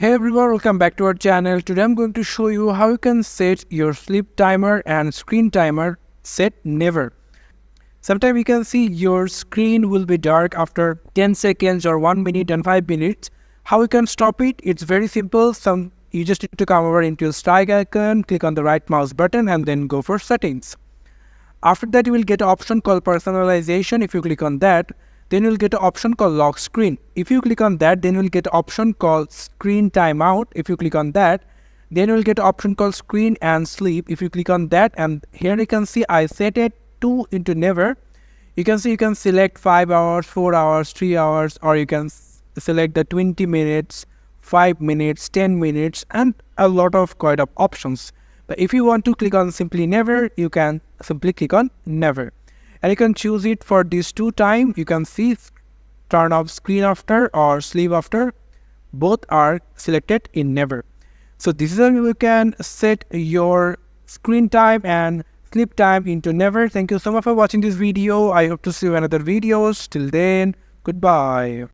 Hey everyone, welcome back to our channel. Today I'm going to show you how you can set your sleep timer and screen timer set never. Sometimes you can see your screen will be dark after 10 seconds or 1 minute and 5 minutes. How you can stop it? It's very simple. You just need to come over into your strike icon, click on the right mouse button and then go for settings. After that you will get an option called personalization. If you click on that, then you'll get an option called lock screen. If you click on that, then you'll get an option called screen timeout. If you click on that, then you'll get an option called screen and sleep. If you click on that, and here you can see I set it to into never. You can see you can select 5 hours, 4 hours, 3 hours, or you can select the 20 minutes, 5 minutes, 10 minutes, and a lot of quite of options. But if you want to click on simply never, you can simply click on never. And you can choose it for these two times. You can see turn off screen after or sleep after. Both are selected in never. So this is how you can set your screen time and sleep time into never. Thank you so much for watching this video. I hope to see you in another videos. Till then, goodbye.